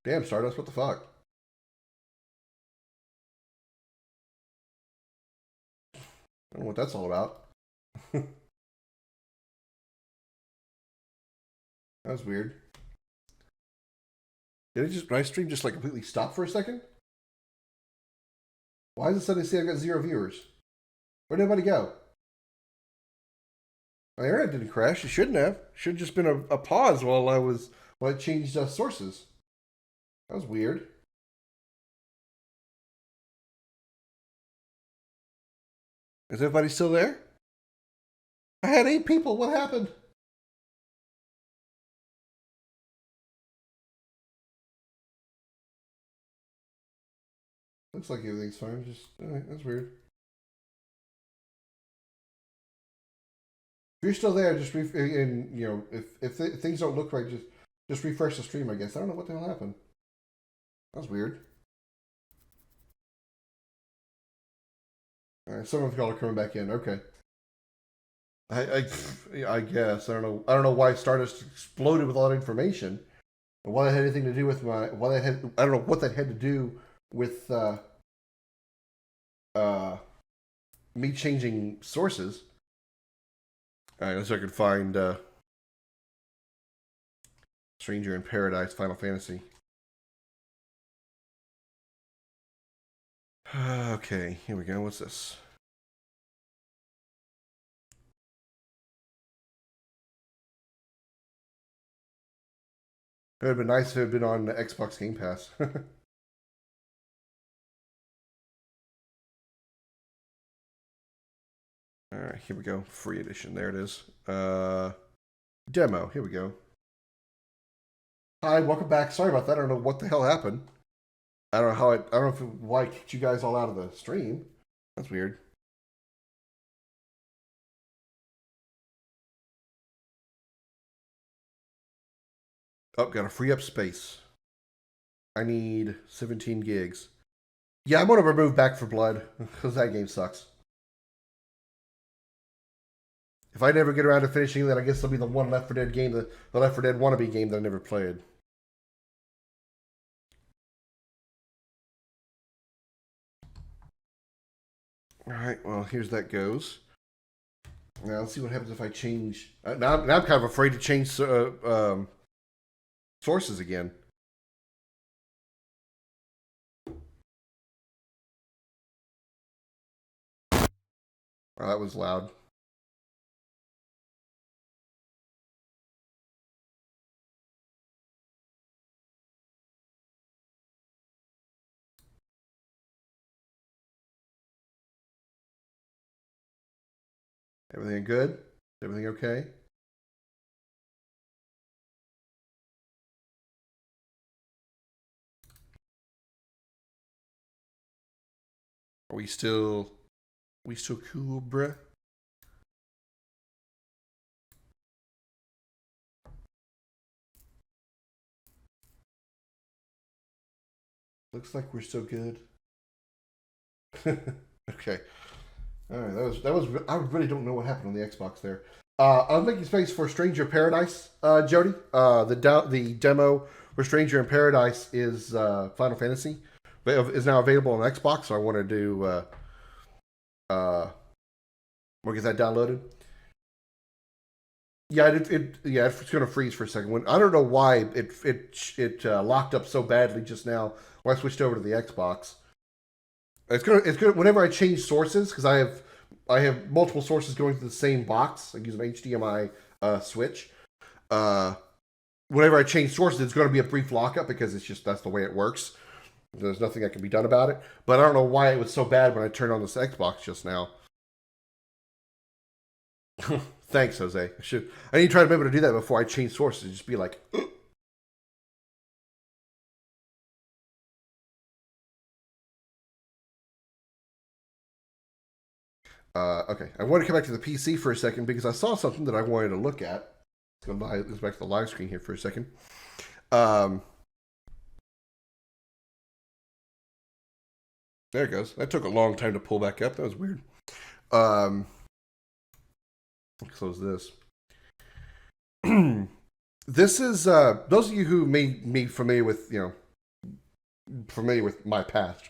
Damn, Stardust, what the fuck? I don't know what that's all about. That was weird. Did my stream just like completely stop for a second? Why does it suddenly say I've got 0 viewers? Where'd everybody go? My internet didn't crash. It shouldn't have. It should have just been a pause while I changed sources. That was weird. Is everybody still there? I had 8 people. What happened? Looks like everything's fine. Just that's weird. If you're still there, just and you know if things don't look right, just refresh the stream. I guess I don't know what the hell happened. That's weird. All right, some of y'all are coming back in. Okay. I guess I don't know why Stardust exploded with all that information. What that had anything to do with I don't know what that had to do with me changing sources. All right, let's see if I can find Stranger in Paradise Final Fantasy. Okay, here we go. What's this? It would have been nice if it had been on the Xbox Game Pass. All right, here we go. Free edition. There it is. Demo. Here we go. Hi, welcome back. Sorry about that. I don't know what the hell happened. I don't know how I don't know why I kicked you guys all out of the stream. That's weird. Oh, gotta free up space. I need 17 gigs. Yeah, I'm gonna remove Back for Blood because that game sucks. If I never get around to finishing that, I guess it'll be the one Left 4 Dead game, the Left 4 Dead wannabe game that I never played. All right, well, here's that goes. Now let's see what happens if I change. Now I'm kind of afraid to change sources again. Oh, that was loud. Everything good? Everything okay? Are we still cool, bruh? Looks like we're still good. Okay. All right, that was. I really don't know what happened on the Xbox there. I'm making space for Stranger in Paradise, Jody. The demo for Stranger in Paradise is Final Fantasy. Is now available on Xbox. So I want to do. We'll get that downloaded. Yeah, it's going to freeze for a second. I don't know why it locked up so badly just now when I switched over to the Xbox. It's gonna whenever I change sources because I have multiple sources going to the same box. I use an HDMI switch. Whenever I change sources, it's going to be a brief lockup because that's the way it works. There's nothing that can be done about it. But I don't know why it was so bad when I turned on this Xbox just now. Thanks, Jose. I need to try to remember to do that before I change sources. Just be like. Okay, I want to come back to the PC for a second because I saw something that I wanted to look at. Let's go back to the live screen here for a second. There it goes. That took a long time to pull back up. That was weird. Close this. This is those of you who may be familiar with familiar with my past.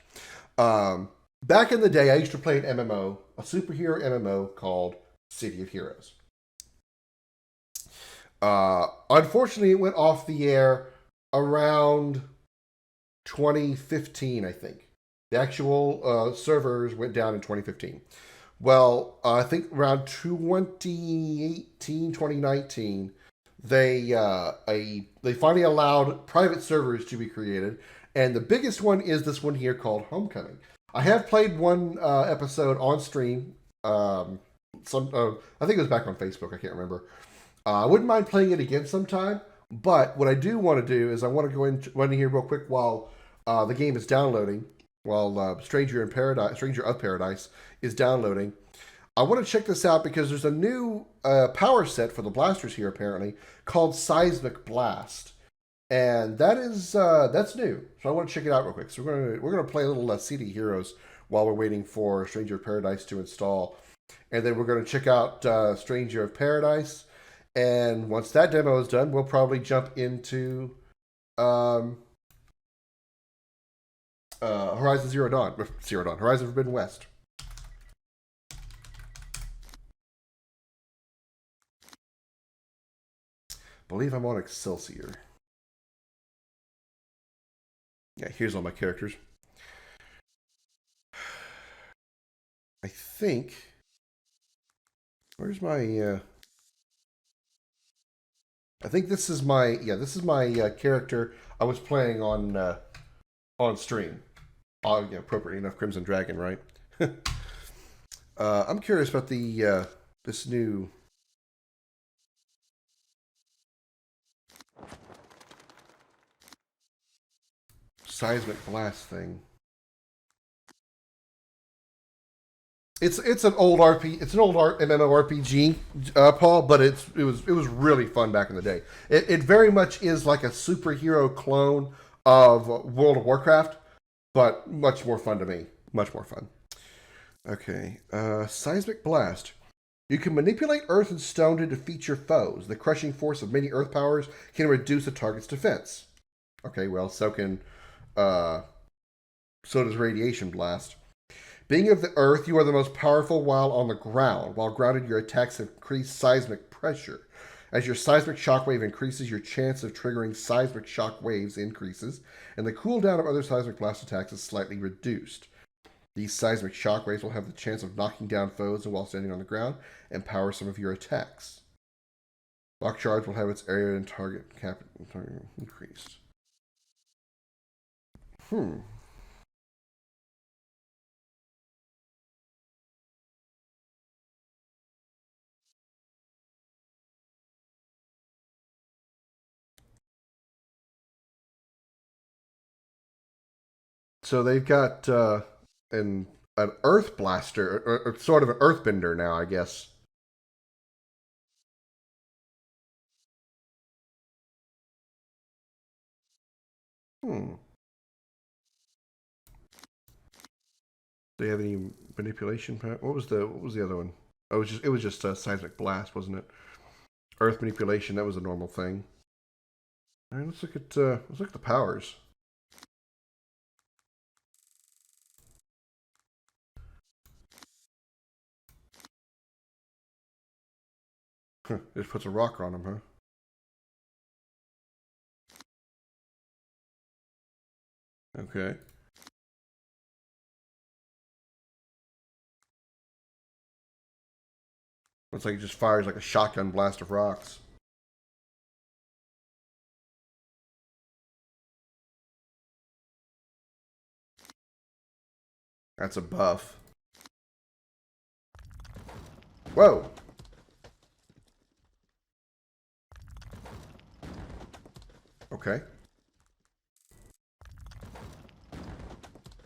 Back in the day, I used to play an MMO, a superhero MMO called City of Heroes. Unfortunately, it went off the air around 2015, I think. The actual servers went down in 2015. Well, I think around 2018, 2019, they finally allowed private servers to be created, and the biggest one is this one here called Homecoming. I have played one episode on stream. I think it was back on Facebook. I can't remember. I wouldn't mind playing it again sometime. But what I do want to do is I want to go in here real quick while the game is downloading, while Stranger of Paradise is downloading. I want to check this out because there's a new power set for the blasters here apparently called Seismic Blast, and that's new. So I want to check it out real quick. So we're gonna play a little City Heroes while we're waiting for Stranger of Paradise to install, and then we're gonna check out Stranger of Paradise. And once that demo is done, we'll probably jump into Horizon Horizon Forbidden West. I believe I'm on Excelsior. Yeah, here's all my characters. I think. Where's my? I think this is my character I was playing on stream. Appropriately enough, Crimson Dragon, right? I'm curious about the this new. Seismic Blast thing. It's an old MMORPG, Paul, but it was really fun back in the day. It very much is like a superhero clone of World of Warcraft, but much more fun to me. Much more fun. Okay, Seismic Blast. You can manipulate earth and stone to defeat your foes. The crushing force of many earth powers can reduce a target's defense. Okay, well, so does Radiation Blast. Being of the earth, you are the most powerful while on the ground. While grounded, your attacks increase seismic pressure. As your seismic shockwave increases, your chance of triggering seismic shock waves increases, and the cooldown of other seismic blast attacks is slightly reduced. These seismic shockwaves will have the chance of knocking down foes while standing on the ground and power some of your attacks. Lock charge will have its area and target cap increased. So they've got an earth blaster, or sort of an earthbender now, I guess. Do they have any manipulation? What was the other one? Oh, it was just seismic blast, wasn't it? Earth manipulation, that was a normal thing. All right, let's look at the powers. It just puts a rock on them, huh? Okay. Looks like it just fires like a shotgun blast of rocks. That's a buff. Whoa! Okay.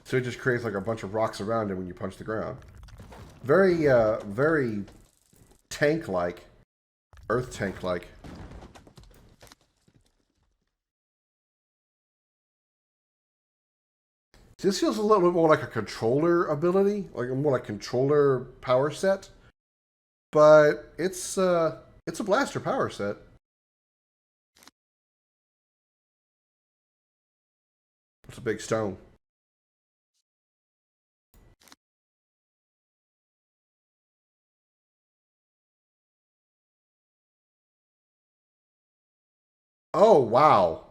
So it just creates like a bunch of rocks around it when you punch the ground. Very, very tank-like. Earth tank-like. This feels a little bit more like a controller ability, like more like controller power set. But it's a blaster power set. It's a big stone. Oh, wow.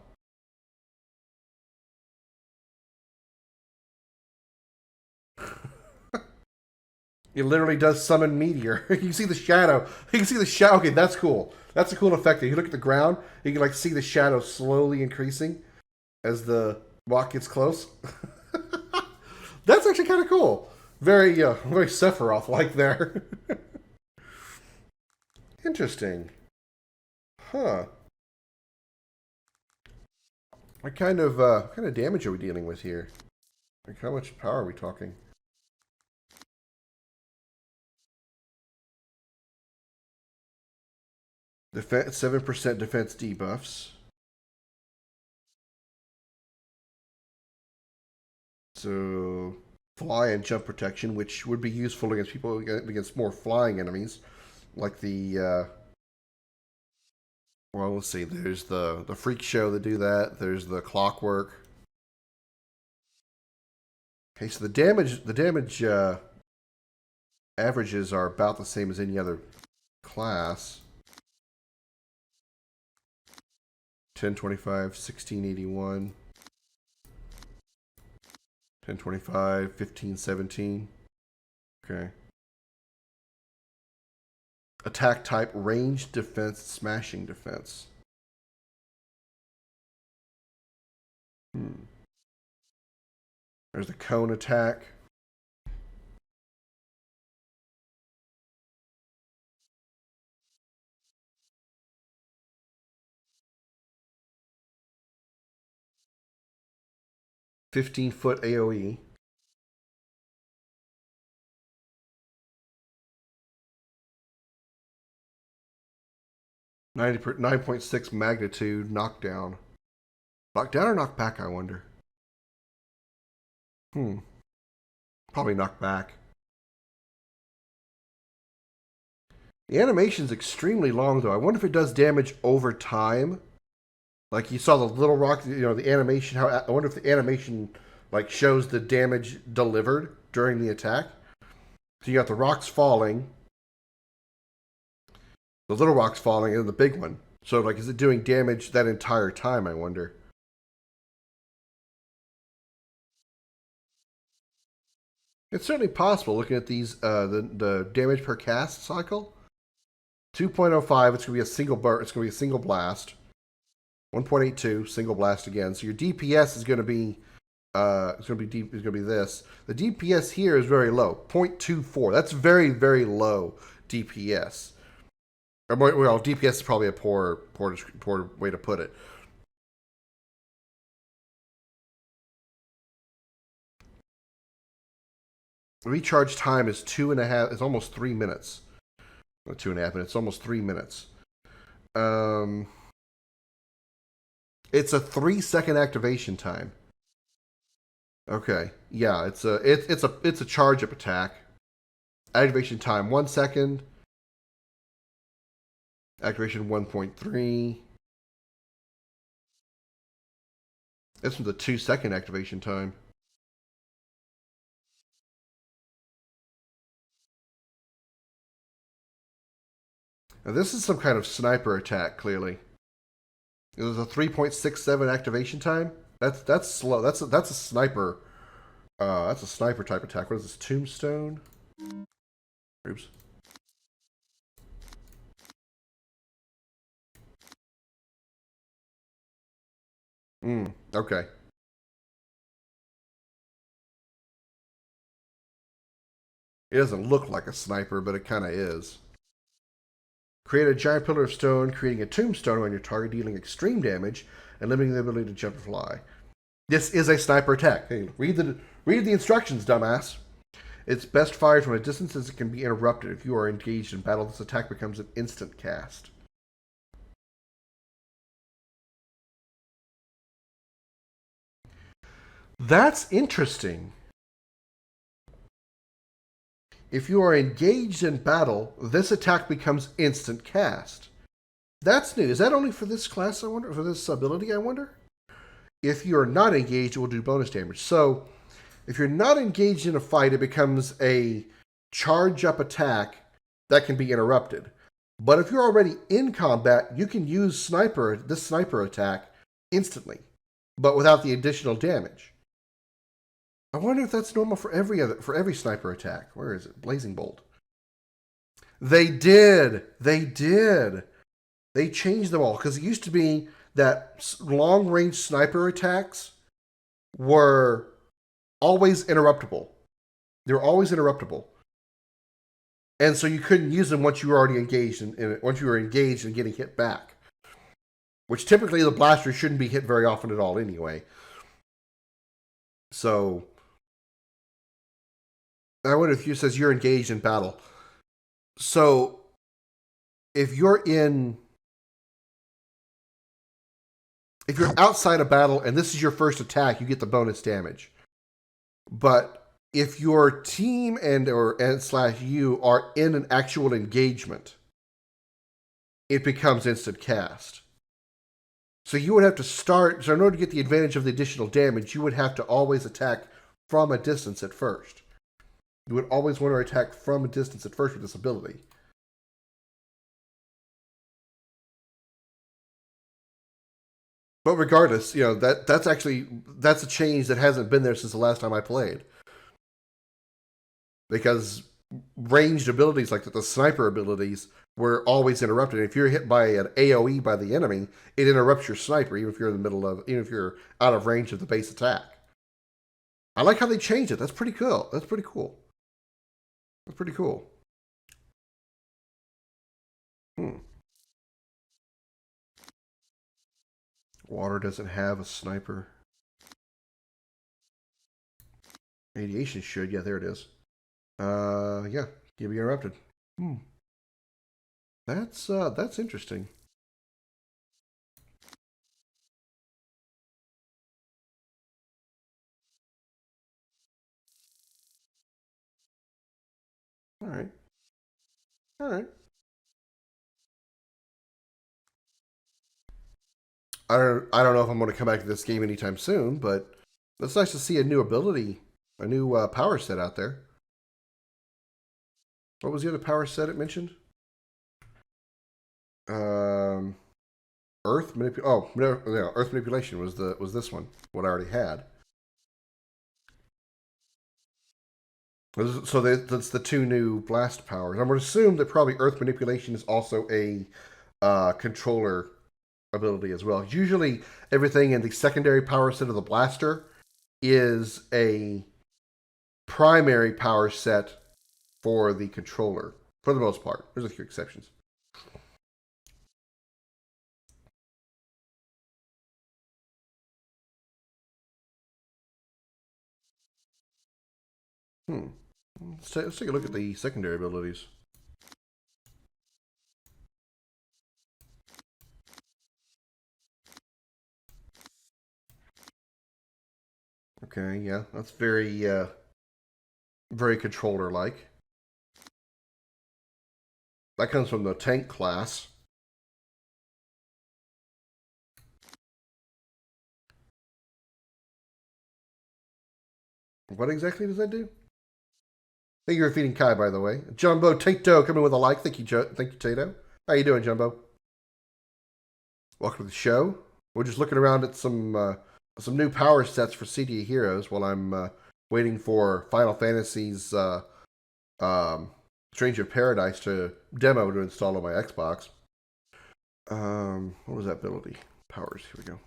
It literally does summon meteor. You can see the shadow. You can see the shadow. Okay, that's cool. That's a cool effect. If you look at the ground, you can like see the shadow slowly increasing as the rock gets close. That's actually kind of cool. Very Sephiroth like there. Interesting. Huh. What kind of damage are we dealing with here? Like how much power are we talking? Defense 7% defense debuffs. So fly and jump protection, which would be useful against people against more flying enemies, like the. Well, let's see. There's the freak show that do that. There's the clockwork. Okay, so the damage averages are about the same as any other class. 1025, 1681. 1025, 1517. Okay. Attack type, range defense, smashing defense. There's the cone attack. $15-foot AoE. 9.6 magnitude knockdown. Knockdown or knock back, I wonder. Probably knock back. The animation's extremely long, though. I wonder if it does damage over time. Like you saw the little rock, the animation. I wonder if the animation like shows the damage delivered during the attack. So you got the rocks falling, the little rocks falling, and the big one. So like, is it doing damage that entire time? I wonder. It's certainly possible. Looking at these, the damage per cast cycle, 2.05. It's gonna be a single burst. It's gonna be a single blast. 1.82 single blast again. So your DPS is gonna be it's gonna be this. The DPS here is very low, 0.24. That's very low DPS. Well, DPS is probably a poor way to put it. Recharge time is 2.5. It's almost 3 minutes. Not 2.5 minutes. Almost 3 minutes. It's a 3-second activation time. Okay, yeah, it's a charge up attack. Activation time 1 second. Activation 1.3. This one's a 2-second activation time. Now this is some kind of sniper attack, clearly. There's a 3.67 activation time. That's slow. That's a sniper. That's a sniper type attack. What is this? Tombstone? Oops. Okay. It doesn't look like a sniper, but it kind of is. Create a giant pillar of stone, creating a tombstone on your target, dealing extreme damage and limiting the ability to jump and fly. This is a sniper attack. Hey, read the instructions, dumbass. It's best fired from a distance as it can be interrupted. If you are engaged in battle, this attack becomes an instant cast. That's interesting. If you are engaged in battle, this attack becomes instant cast. That's new. Is that only for this class, I wonder? For this ability, I wonder? If you're not engaged, it will do bonus damage. So if you're not engaged in a fight, it becomes a charge up attack that can be interrupted. But if you're already in combat, you can use this sniper attack instantly, but without the additional damage. I wonder if that's normal for every sniper attack. Where is it? Blazing Bolt. They did. They changed them all because it used to be that long range sniper attacks were always interruptible. They were always interruptible. And so you couldn't use them once you were already engaged once you were engaged and getting hit back. Which typically the blaster shouldn't be hit very often at all anyway. So I wonder if you says you're engaged in battle. So if you're outside a battle and this is your first attack, you get the bonus damage. But if your team and you are in an actual engagement, it becomes instant cast. So you would have to start. So in order to get the advantage of the additional damage, you would have to always attack from a distance at first. You would always want to attack from a distance at first with this ability. But regardless, that's a change that hasn't been there since the last time I played. Because ranged abilities like the sniper abilities were always interrupted. If you're hit by an AoE by the enemy, it interrupts your sniper, even if if you're out of range of the base attack. I like how they changed it. That's pretty cool. That's pretty cool. Water doesn't have a sniper. Radiation should. Yeah, there it is. Yeah, you'll be interrupted. That's interesting. All right. I don't know if I'm going to come back to this game anytime soon, but it's nice to see a new ability, a new power set out there. What was the other power set it mentioned? Earth manipulation. Oh, no, Earth manipulation was this one. What I already had. So that's the two new blast powers. I'm going to assume that probably Earth manipulation is also a controller ability as well. Usually, everything in the secondary power set of the blaster is a primary power set for the controller, for the most part. There's a few exceptions. Let's take a look at the secondary abilities. Okay, yeah, that's very controller-like. That comes from the tank class. What exactly does that do? Thank you for feeding Kai, by the way. Jumbo Tato coming with a like. Thank you, Tato. How you doing, Jumbo? Welcome to the show. We're just looking around at some new power sets for CDA Heroes while I'm waiting for Final Fantasy's Stranger of Paradise to demo to install on my Xbox. What was that ability? Powers. Here we go.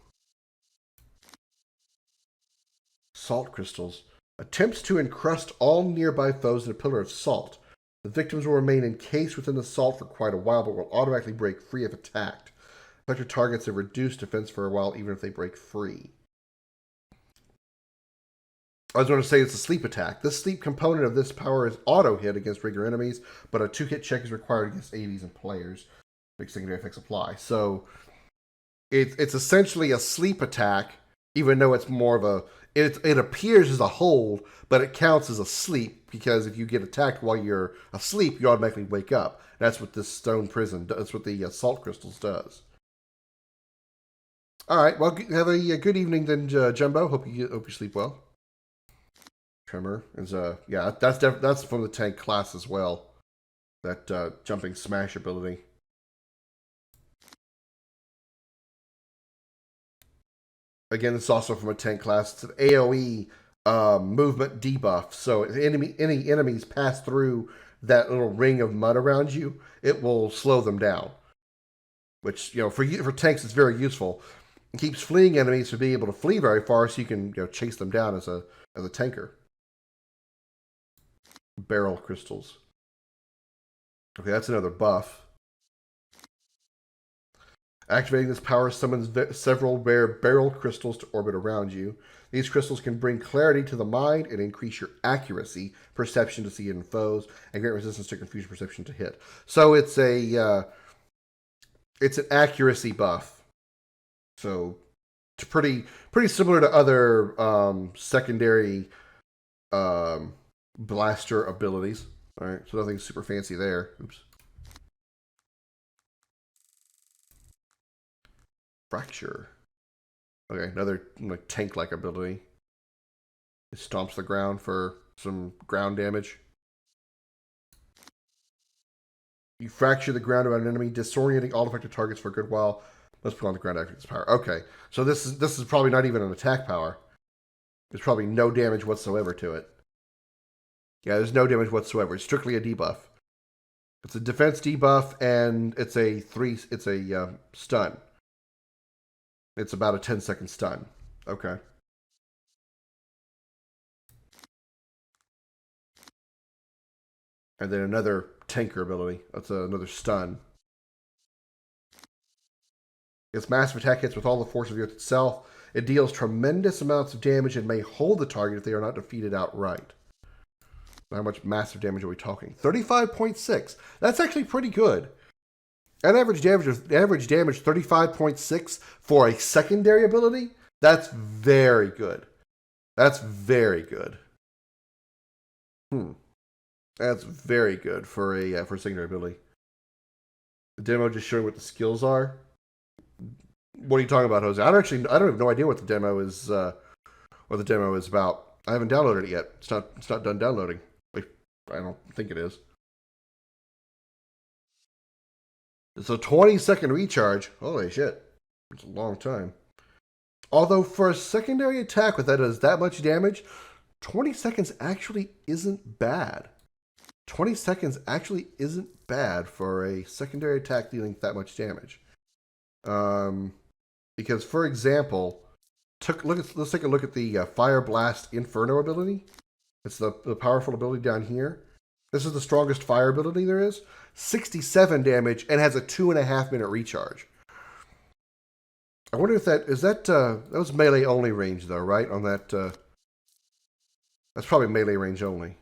Salt crystals. Attempts to encrust all nearby foes in a pillar of salt. The victims will remain encased within the salt for quite a while, but will automatically break free if attacked. Affected targets have reduced defense for a while, even if they break free. I was going to say it's a sleep attack. The sleep component of this power is auto hit against regular enemies, but a 2-hit check is required against AVs and players. Big secondary effects apply. So it's essentially a sleep attack, even though it's more of a it appears as a hold, but it counts as a sleep because if you get attacked while you're asleep, you automatically wake up. That's what this stone prison does. That's what the salt crystals does. All right. Well, have a good evening then, Jumbo. Hope you sleep well. Tremor is yeah, that's from the tank class as well. That jumping smash ability. Again, it's also from a tank class. It's an AOE movement debuff. So if any enemies pass through that little ring of mud around you, it will slow them down. Which for tanks is very useful. It keeps fleeing enemies from being able to flee very far, so you can chase them down as a tanker. Barrel crystals. Okay, that's another buff. Activating this power summons several rare barrel crystals to orbit around you. These crystals can bring clarity to the mind and increase your accuracy, perception to see hidden foes, and grant resistance to confusion perception to hit. So it's an accuracy buff. So it's pretty similar to other secondary blaster abilities. All right, so nothing super fancy there. Oops. Fracture. Okay, another tank-like ability. It stomps the ground for some ground damage. You fracture the ground around an enemy, disorienting all affected targets for a good while. Let's put on the ground activate this power. Okay, so this is probably not even an attack power. There's probably no damage whatsoever to it. Yeah, there's no damage whatsoever. It's strictly a debuff. It's a defense debuff, and it's a stun. It's about a 10-second stun. Okay. And then another tanker ability. That's another stun. Its massive attack hits with all the force of the earth itself. It deals tremendous amounts of damage and may hold the target if they are not defeated outright. How much massive damage are we talking? 35.6. That's actually pretty good. At average damage 35.6 for a secondary ability. That's very good. That's very good. That's very good for a secondary ability. The demo just showing what the skills are. What are you talking about, Jose? I don't have no idea what the demo is. What the demo is about. I haven't downloaded it yet. It's not done downloading. I don't think it is. It's a 20-second recharge. Holy shit. It's a long time. Although for a secondary attack that does that much damage, 20 seconds actually isn't bad. 20 seconds actually isn't bad for a secondary attack dealing that much damage. Because, for example, let's take a look at the Fire Blast Inferno ability. It's the powerful ability down here. This is the strongest fire ability there is. 67 damage and has a 2.5 minute recharge. I wonder if that was melee only range though, right? On that, that's probably melee range only.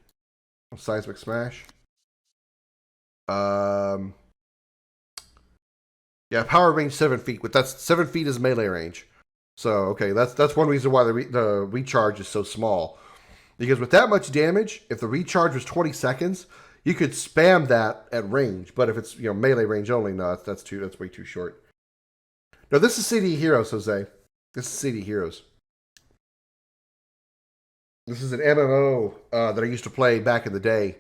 Seismic Smash. Yeah, power range 7 feet, but that's 7 feet is melee range. So okay, that's one reason why the recharge is so small. Because with that much damage, if the recharge was 20 seconds, you could spam that at range. But if it's melee range only, no, that's way too short. No, this is CD Heroes, Jose. This is CD Heroes. This is an MMO that I used to play back in the day.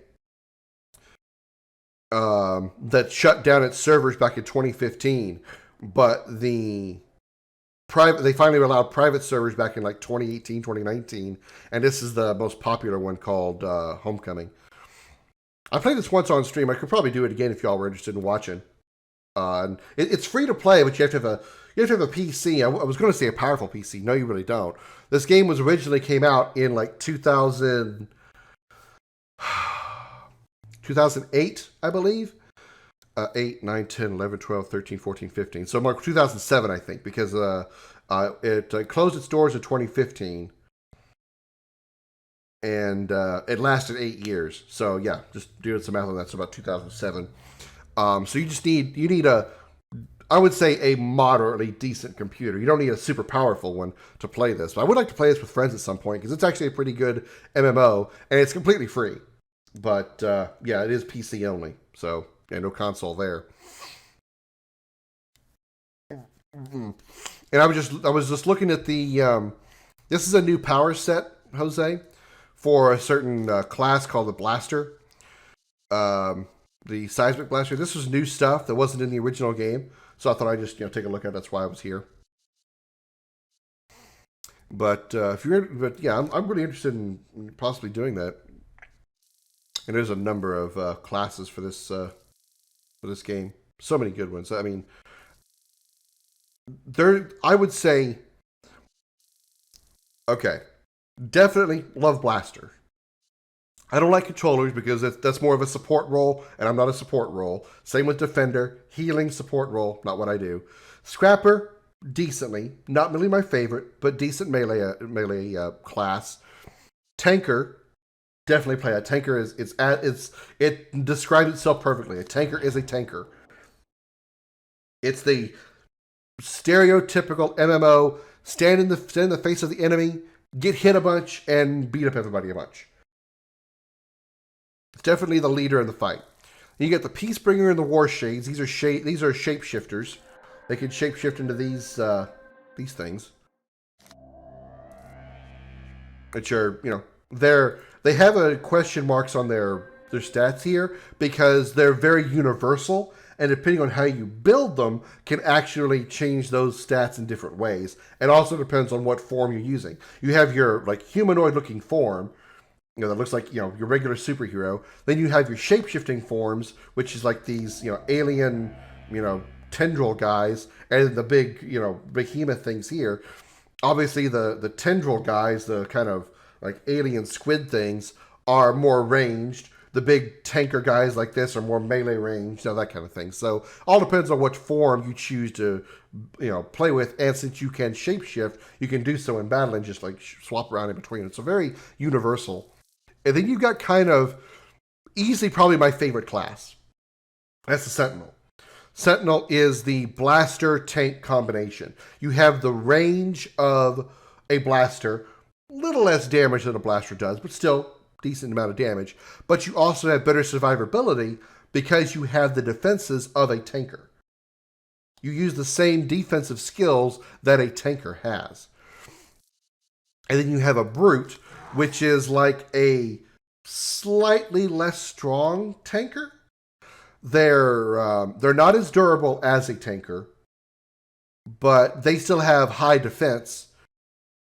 That shut down its servers back in 2015, but they finally allowed private servers back in like 2018, 2019, and this is the most popular one called Homecoming. I played this once on stream. I could probably do it again if y'all were interested in watching. It's free to play, but you have to have a PC. I was going to say a powerful PC. No, you really don't. This game originally came out in like 2008, I believe. 8, 9, 10, 11, 12, 13, 14, 15. So Mark 2007, I think, because it closed its doors in 2015. And it lasted 8 years. So yeah, just doing some math on that. So about 2007. So you need I would say a moderately decent computer. You don't need a super powerful one to play this. But I would like to play this with friends at some point because it's actually a pretty good MMO and it's completely free. But yeah, it is PC only. So yeah, no console there. And I was just looking at the. This is a new power set, Jose, for a certain class called the Blaster, the seismic blaster. This was new stuff that wasn't in the original game, so I thought I'd just take a look at it. That's why I was here. But if you're, but yeah, I'm really interested in possibly doing that. And there's a number of classes for this game. So many good ones. I mean, I would say, okay, definitely love Blaster. I don't like controllers because that's more of a support role, and I'm not a support role. Same with Defender, healing support role, not what I do. Scrapper, decently, not really my favorite, but decent melee class. Tanker, definitely play a tanker. It describes itself perfectly. A tanker is a tanker. It's the stereotypical MMO, stand in the face of the enemy, get hit a bunch, and beat up everybody a bunch. It's definitely the leader in the fight. You get the Peacebringer and the War Shades. These are shapeshifters. They can shapeshift into these things, which are they have a question marks on their stats here because they're very universal, and depending on how you build them, can actually change those stats in different ways. It also depends on what form you're using. You have your humanoid-looking form, that looks like your regular superhero. Then you have your shape-shifting forms, which is like these alien tendril guys, and the big behemoth things here. Obviously, the tendril guys, the kind of like alien squid things, are more ranged. The big tanker guys like this are more melee ranged, that kind of thing. So all depends on what form you choose to play with. And since you can shapeshift, you can do so in battle and just swap around in between. It's a very universal. And then you've got kind of easily probably my favorite class. That's the Sentinel. Sentinel is the blaster tank combination. You have the range of a blaster, little less damage than a blaster does, but still decent amount of damage. But you also have better survivability because you have the defenses of a tanker. You use the same defensive skills that a tanker has. And then you have a brute, which is like a slightly less strong tanker. They're not as durable as a tanker, but they still have high defense,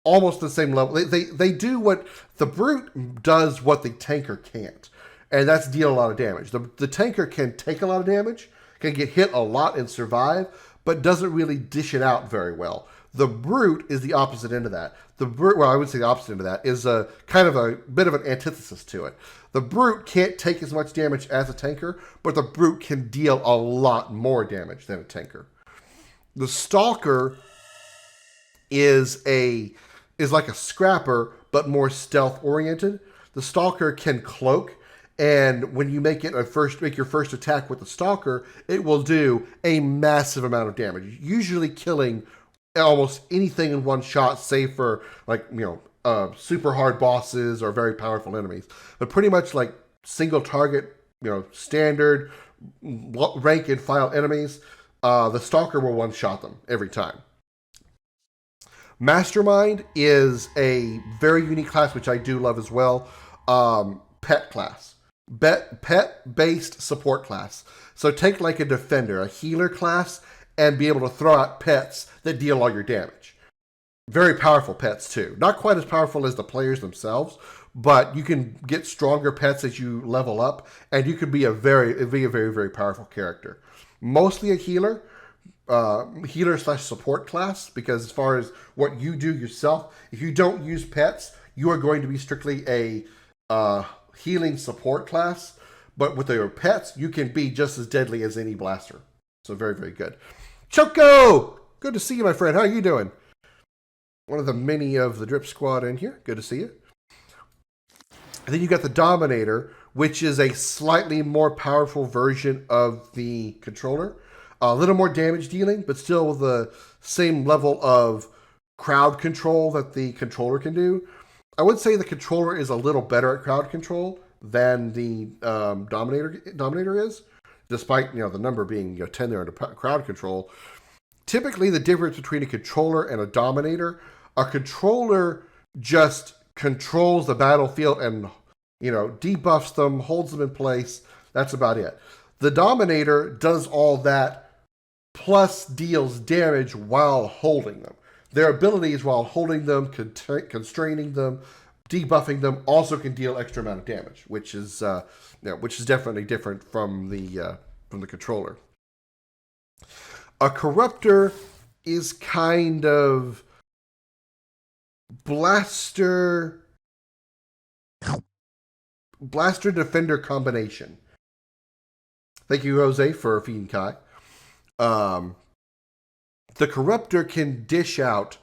almost the same level. They do what the brute does, what the tanker can't, and that's deal a lot of damage. The tanker can take a lot of damage, can get hit a lot and survive, but doesn't really dish it out very well. The brute is the opposite end of that. The brute, well, I would say the opposite end of that is a kind of a bit of an antithesis to it. The brute can't take as much damage as a tanker, but the brute can deal a lot more damage than a tanker. The stalker is like a scrapper, but more stealth oriented. The stalker can cloak, and when you make your first attack with the stalker, it will do a massive amount of damage, usually killing almost anything in one shot, save for super hard bosses or very powerful enemies. But pretty much like single target, standard rank and file enemies, the stalker will one shot them every time. Mastermind is a very unique class, which I do love as well. Pet class. Pet-based support class. So take like a defender, a healer class, and be able to throw out pets that deal all your damage. Very powerful pets too. Not quite as powerful as the players themselves, but you can get stronger pets as you level up, and you can be a very, very powerful character. Mostly a healer / support class, because as far as what you do yourself, if you don't use pets, you are going to be strictly a healing support class. But with your pets, you can be just as deadly as any blaster. So very, very good. Choco! Good to see you, my friend. How are you doing? One of the many of the Drip Squad in here. Good to see you. And then you got the Dominator, which is a slightly more powerful version of the controller. A little more damage dealing, but still with the same level of crowd control that the controller can do. I would say the controller is a little better at crowd control than the Dominator is, despite the number being 10 there under crowd control. typically the difference between a controller and a dominator, a controller just controls the battlefield and, you know, debuffs them, holds them in place. That's about it. The dominator does all that plus deals damage while holding them. Their abilities while holding them, constraining them, debuffing them also can deal extra amount of damage, which is definitely different from the controller. A corruptor is kind of blaster defender combination. Thank you, Jose, for feeding Kai. The corruptor can dish out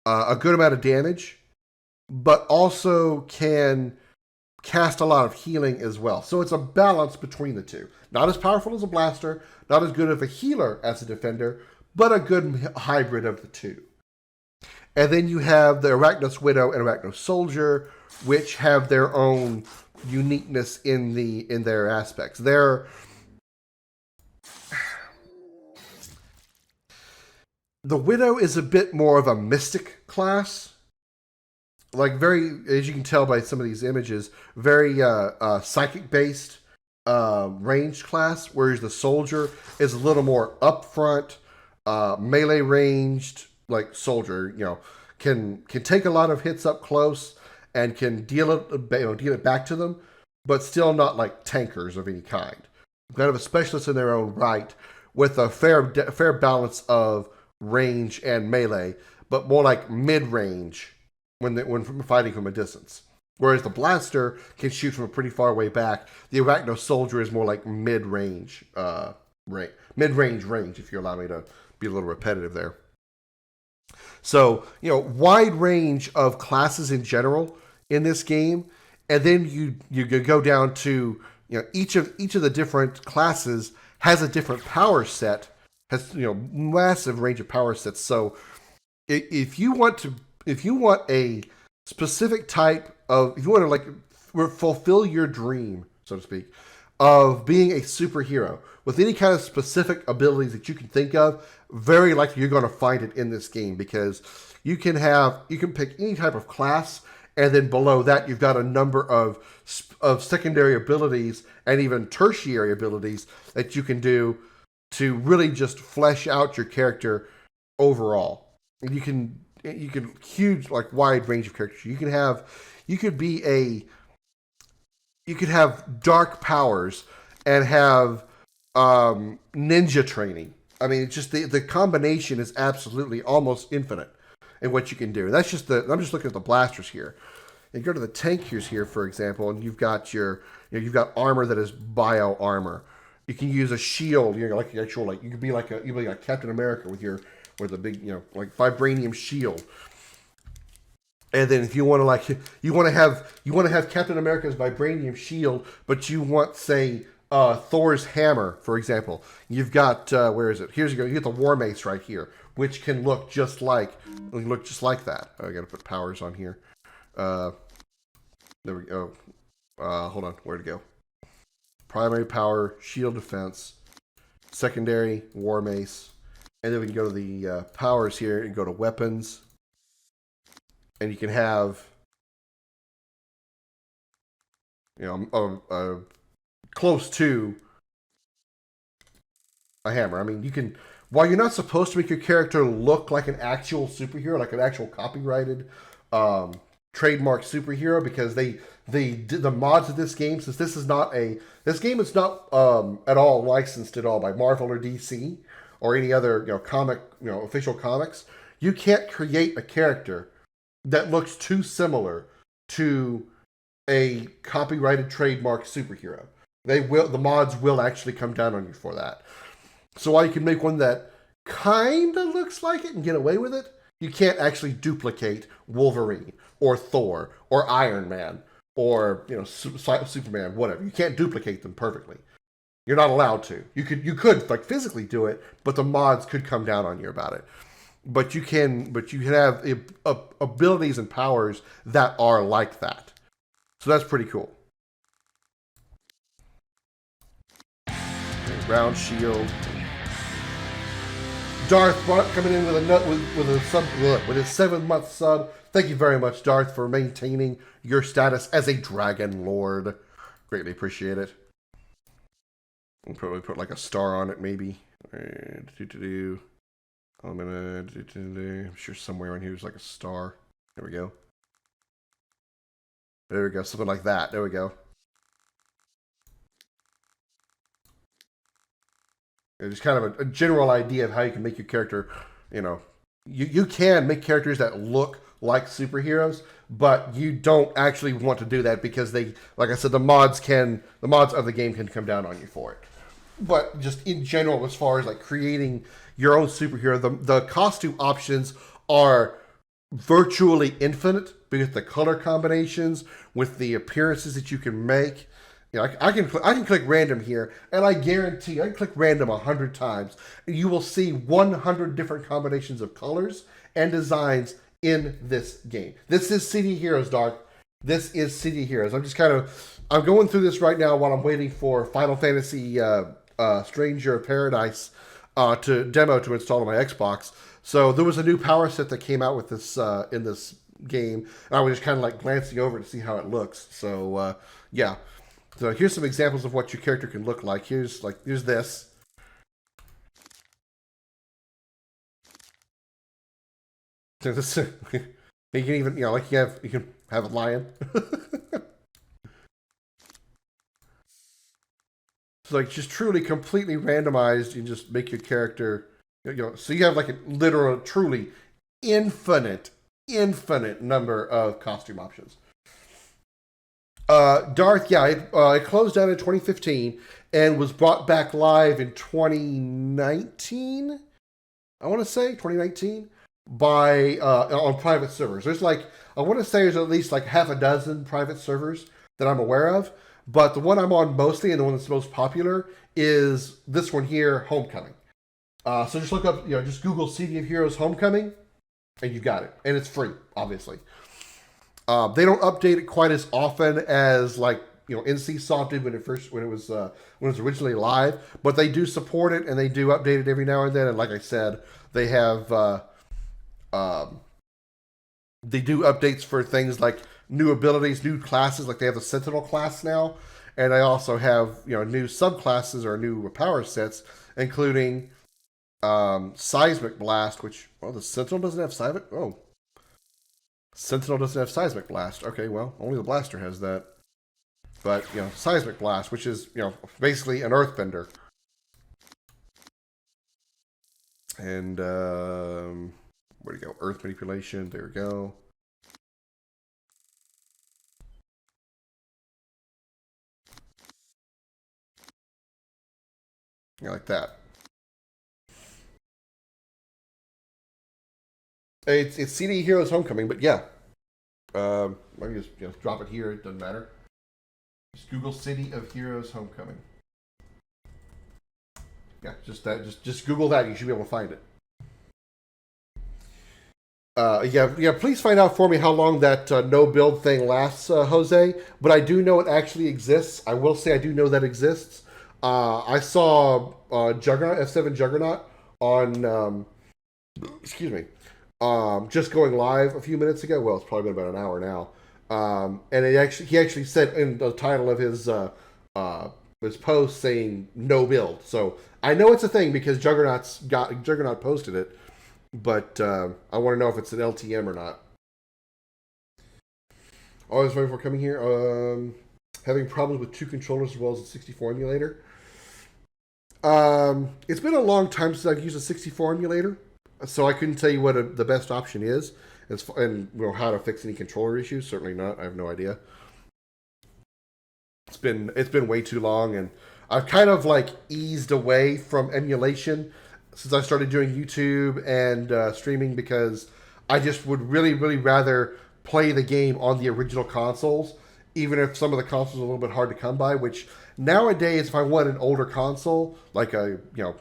a good amount of damage, but also can cast a lot of healing as well. So it's a balance between the two. Not as powerful as a blaster, not as good of a healer as a defender, but a good hybrid of the two. And then you have the Arachnos Widow and Arachnos Soldier, which have their own uniqueness in their aspects. The Widow is a bit more of a mystic class. Like, very, as you can tell by some of these images, very psychic-based ranged class, whereas the Soldier is a little more upfront, melee ranged, like Soldier, you know, can take a lot of hits up close and can deal it back to them, but still not like tankers of any kind. Kind of a specialist in their own right, with a fair balance of range and melee, but more like mid-range when fighting from a distance. Whereas the blaster can shoot from a pretty far way back. The Arachno Soldier is more like mid-range range, if you allow me to be a little repetitive there. So, you know, wide range of classes in general in this game, and then you go down to, you know, each of the different classes has a different power set, has, you know, massive range of power sets. So if you want a specific type of, if you want to like fulfill your dream, so to speak, of being a superhero with any kind of specific abilities that you can think of, very likely you're going to find it in this game, because you can pick any type of class, and then below that you've got a number of secondary abilities and even tertiary abilities that you can do to really just flesh out your character overall. And you can huge, like, wide range of characters. You could have dark powers and have ninja training. I mean, it's just the combination is absolutely almost infinite in what you can do. That's just I'm just looking at the blasters here. You go to the tankers here, for example, and you've got you've got armor that is bio armor. You can use a shield, you know, like actual, like, you could be like Captain America with a big, you know, like vibranium shield. And then if you want to have Captain America's vibranium shield, but you want, say, Thor's hammer, for example. You've got where is it? You get the War Mace right here, which can look just like that. Oh, I got to put powers on here. There we go. Hold on, where'd it go? Primary power, shield defense, secondary, War Mace, and then we can go to the powers here and go to weapons, and you can have, you know, close to a hammer. I mean, you can, while you're not supposed to make your character look like an actual superhero, like an actual copyrighted trademark superhero, because the mods of this game, since this game is not at all licensed at all by Marvel or DC or any other, you know, comic, you know, official comics, you can't create a character that looks too similar to a copyrighted trademark superhero. The mods will actually come down on you for that. So while you can make one that kind of looks like it and get away with it, you can't actually duplicate Wolverine or Thor or Iron Man or, you know, Superman, whatever. You can't duplicate them perfectly. You're not allowed to. You could like physically do it, but the mods could come down on you about it. But you can have abilities and powers that are like that. So that's pretty cool. Round shield. Darth coming in with a nut with a sub with his 7-month sub. Thank you very much, Darth, for maintaining your status as a Dragon Lord. Greatly appreciate it. We'll probably put like a star on it, maybe. I'm sure somewhere in here is like a star. There we go. There we go. Something like that. There we go. It's kind of a general idea of how you can make your character, you know, you can make characters that look like superheroes, but you don't actually want to do that because they, like I said, the mods of the game can come down on you for it. But just in general, as far as like creating your own superhero, the costume options are virtually infinite with the color combinations, with the appearances that you can make. You know, I can click random here, and I guarantee I can click random 100 times, and you will see 100 different combinations of colors and designs in this game. This is City Heroes, Dark. This is City Heroes. I'm going through this right now while I'm waiting for Final Fantasy Stranger of Paradise to install on my Xbox. So there was a new power set that came out with this in this game, and I was just kind of like glancing over to see how it looks. So yeah. So here's some examples of what your character can look like. Here's this. So this you can even, you know, like you can have a lion. So like just truly completely randomized, you just make your character, you know, so you have like a literal, truly infinite number of costume options. Darth, yeah, it closed down in 2015 and was brought back live in 2019. I want to say 2019 by on private servers. There's like, I want to say there's at least like half a dozen private servers that I'm aware of, but the one I'm on mostly and the one that's most popular is this one here, Homecoming. So just look up, you know, just Google City of Heroes Homecoming, and you got it, and it's free, obviously. They don't update it quite as often as like, you know, NCSoft did when it was originally live, but they do support it and they do update it every now and then. And like I said, they have they do updates for things like new abilities, new classes. Like they have the Sentinel class now, and they also have, you know, new subclasses or new power sets, including Seismic Blast, which, well, the Sentinel doesn't have Seismic. Oh. Sentinel doesn't have Seismic Blast. Okay, well, only the Blaster has that. But, you know, Seismic Blast, which is, you know, basically an Earthbender. And, where'd it go? Earth Manipulation. There we go. Yeah, like that. It's CD Heroes Homecoming, but yeah. I can just, you know, drop it here. It doesn't matter. Just Google City of Heroes Homecoming. Yeah, just that. Just Google that. You should be able to find it. Yeah. Please find out for me how long that no build thing lasts, Jose. But I do know it actually exists. I will say I do know that exists. I saw Juggernaut, F7 Juggernaut on. Excuse me. Just going live a few minutes ago. Well, it's probably been about an hour now. And he actually said in the title of his post saying no build. So I know it's a thing because Juggernaut posted it, but I want to know if it's an LTM or not. Always waiting for coming here. Having problems with 2 controllers as well as a 64 emulator. It's been a long time since I've used a 64 emulator. So I couldn't tell you what the best option is, and you know, how to fix any controller issues. Certainly not. I have no idea. It's been way too long, and I've kind of like eased away from emulation since I started doing YouTube and streaming, because I just would really rather play the game on the original consoles, even if some of the consoles are a little bit hard to come by. Which nowadays, if I want an older console, like a, you know,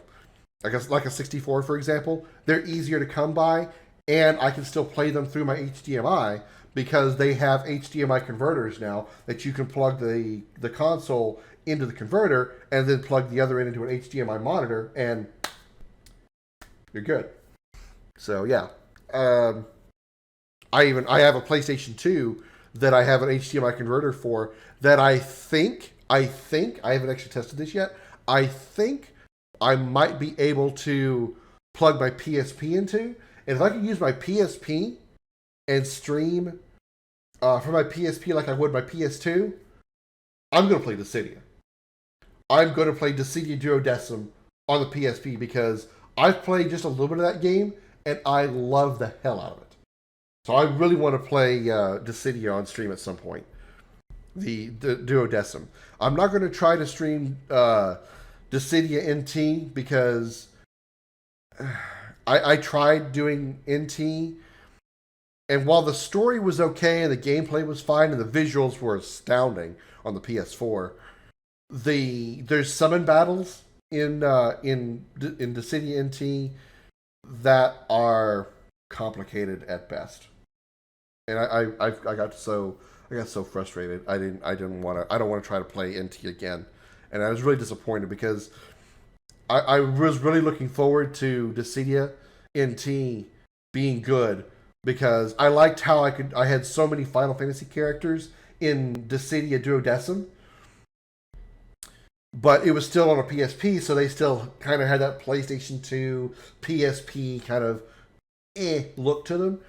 I guess like a 64, for example, they're easier to come by, and I can still play them through my HDMI because they have HDMI converters now that you can plug the console into the converter and then plug the other end into an HDMI monitor, and you're good. So yeah, um, I have a PlayStation 2 that I have an HDMI converter for that I haven't actually tested this yet. I think I might be able to plug my PSP into, and if I could use my PSP and stream from my PSP like I would my PS2, I'm gonna play Dissidia. I'm gonna play Dissidia Duodecim on the PSP because I've played just a little bit of that game and I love the hell out of it. So I really want to play Dissidia on stream at some point. The Duodecim. I'm not going to try to stream Dissidia NT because I tried doing NT, and while the story was okay and the gameplay was fine and the visuals were astounding on the PS4, there's summon battles in Dissidia NT that are complicated at best, and I got so frustrated. I don't want to try to play NT again, and I was really disappointed because I was really looking forward to Dissidia NT being good because I liked how I had so many Final Fantasy characters in Dissidia Duodecim, but it was still on a PSP, so they still kind of had that PlayStation 2 PSP kind of look to them.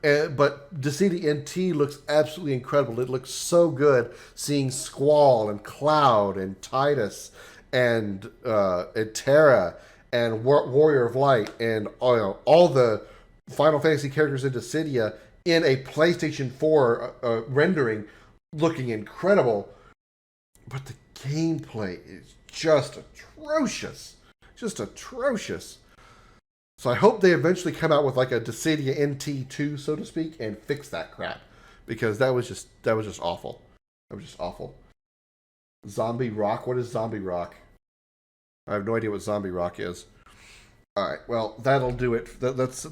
But Dissidia NT looks absolutely incredible. It looks so good seeing Squall and Cloud and Titus and Terra and Warrior of Light and all the Final Fantasy characters in Dissidia in a PlayStation 4 rendering looking incredible. But the gameplay is just atrocious. Just atrocious. So I hope they eventually come out with like a Dissidia NT2, so to speak, and fix that crap. Because that was just awful. That was just awful. Zombie Rock? What is Zombie Rock? I have no idea what Zombie Rock is. Alright, well, that'll do it. That's